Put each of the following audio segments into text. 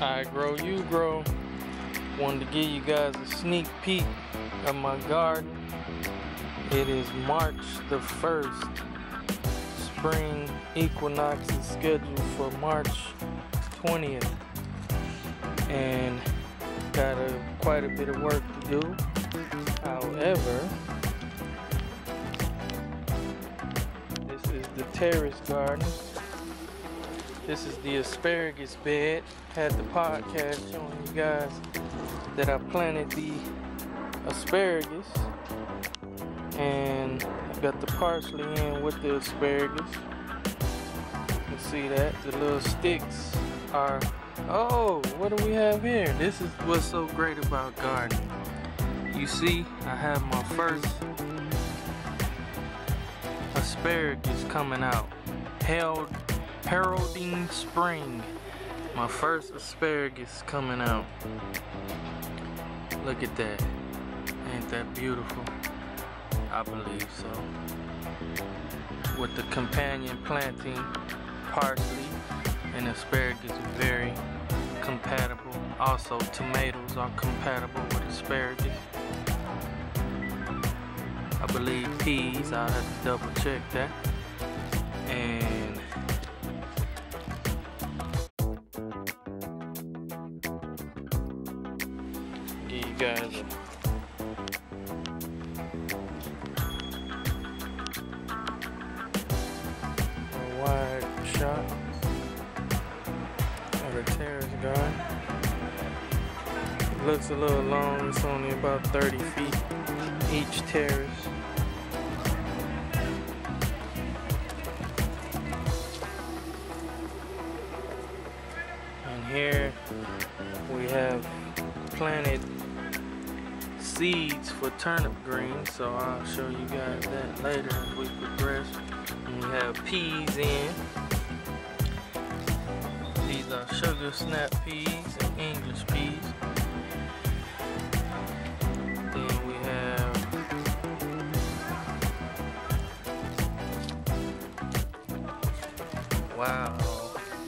I grow, you grow. Wanted to give you guys a sneak peek of my garden. It is March the 1st. Spring equinox is scheduled for March 20th. And got quite a bit of work to do. However, this is the terrace garden. This is the asparagus bed. Had the podcast showing you guys that I planted the asparagus, and I got the parsley in with the asparagus. You can see that the little sticks are. Oh, what do we have here? This is what's so great about gardening. You see, I have my first asparagus coming out. Heralding spring. My first asparagus coming out. Look at that. Ain't that beautiful? I believe so. With the companion planting, parsley and asparagus are very compatible. Also, tomatoes are compatible with asparagus. I believe peas, I'll have to double check that. And give you guys a wide shot of the terrace garden. It looks a little long, it's only about 30 feet each terrace. And here we have planted seeds for turnip greens, so I'll show you guys that later as we progress. And we have peas in. These are sugar snap peas and English peas. Then we have wow,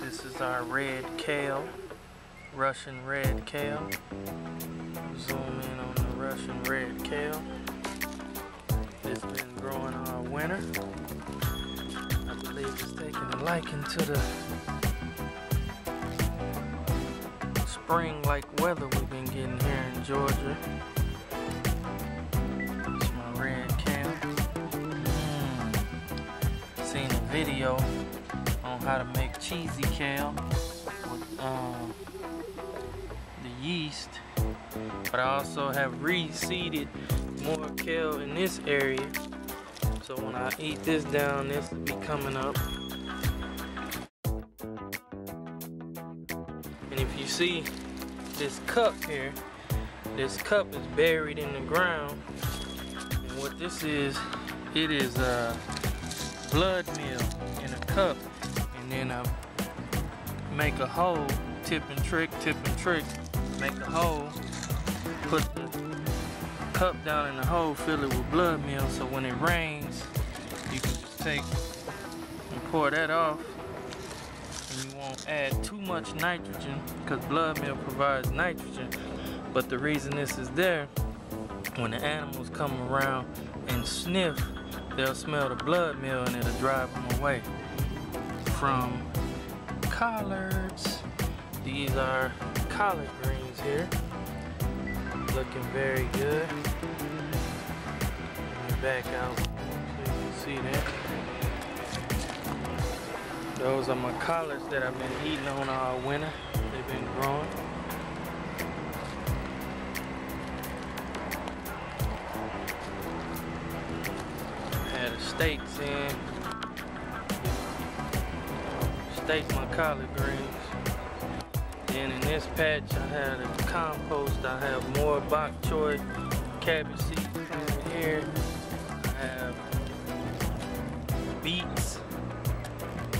this is our red kale, Russian red kale. Zoom in on the Russian red kale. It's been growing all winter. I believe it's taking a liking to the spring-like weather we've been getting here in Georgia. It's my red kale. Seen a video on how to make cheesy kale with the yeast. But I also have reseeded more kale in this area. So when I eat this down, this will be coming up. And if you see this cup here, this cup is buried in the ground. And what this is, it is blood meal in a cup. And then I make a hole, tip and trick, make a hole. Put the cup down in the hole, fill it with blood meal, so when it rains, you can just take and pour that off, and you won't add too much nitrogen, because blood meal provides nitrogen. But the reason this is there, when the animals come around and sniff, they'll smell the blood meal and it'll drive them away from collards. These are collard greens here. Looking very good. Let me back out so you can see that. Those are my collards that I've been eating on all winter. They've been growing. Had the steaks in. Steak my collard greens. Then in this patch I had a compost. I have more bok choy cabbage seeds planted here. I have beets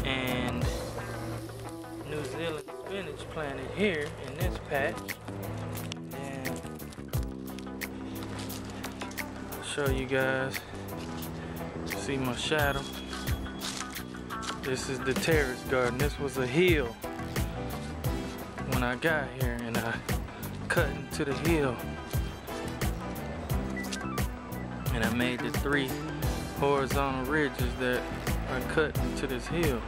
and New Zealand spinach planted here in this patch. And I'll show you guys. See my shadow. This is the terrace garden. This was a hill when I got here, and I cut into the hill. And I made the 3 horizontal ridges that I cut into this hill.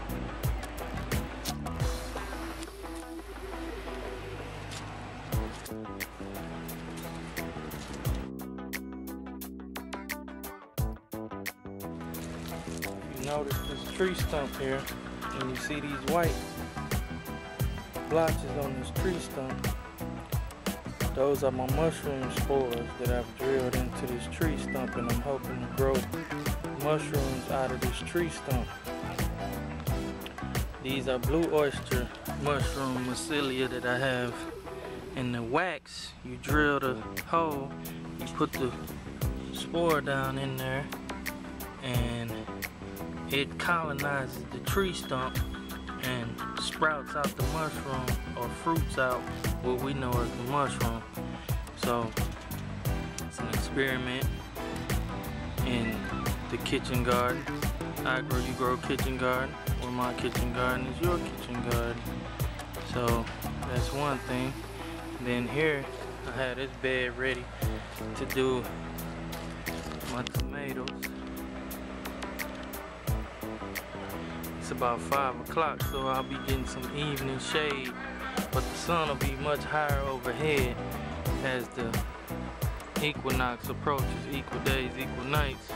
You notice this tree stump here, and you see these white blotches on this tree stump. Those are my mushroom spores that I've drilled into this tree stump, and I'm hoping to grow mushrooms out of this tree stump. These are blue oyster mushroom mycelia that I have. In the wax, you drill the hole, you put the spore down in there, and it colonizes the tree stump and sprouts out the mushroom, or fruits out what we know as the mushroom. So it's an experiment in the kitchen garden. I grow, you grow kitchen garden, or my kitchen garden is your kitchen garden. So that's one thing. Then here I have this bed ready to do my tomatoes. It's about 5 o'clock, so I'll be getting some evening shade, but the sun will be much higher overhead as the equinox approaches, equal days, equal nights.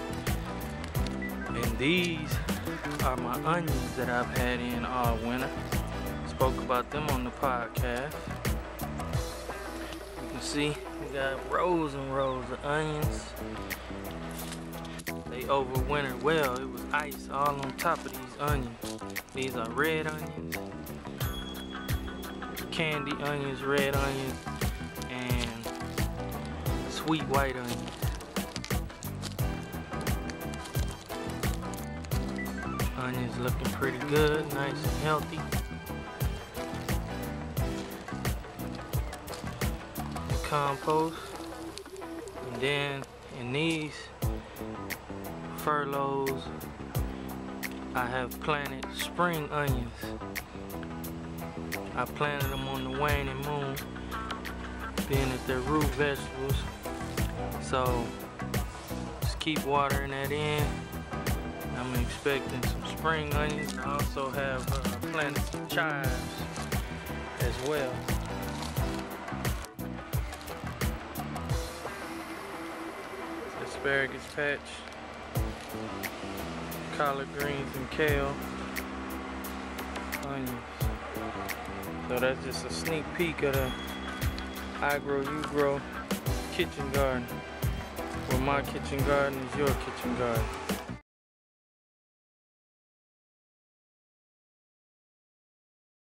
And these are my onions that I've had in all winter. Spoke about them on the podcast. You can see we got rows and rows of onions. They overwintered well. It was ice all on top of these onions. These are red onions, candy onions, red onions, and sweet white onions. Onions looking pretty good, nice and healthy. The compost. And then in these furloughs, I have planted spring onions. I planted them on the waning moon, being that they're root vegetables. So just keep watering that in. I'm expecting some spring onions. I also have planted some chives as well. Asparagus patch, collard greens and kale, onions. So that's just a sneak peek of the I Grow, You Grow kitchen garden, where my kitchen garden is your kitchen garden.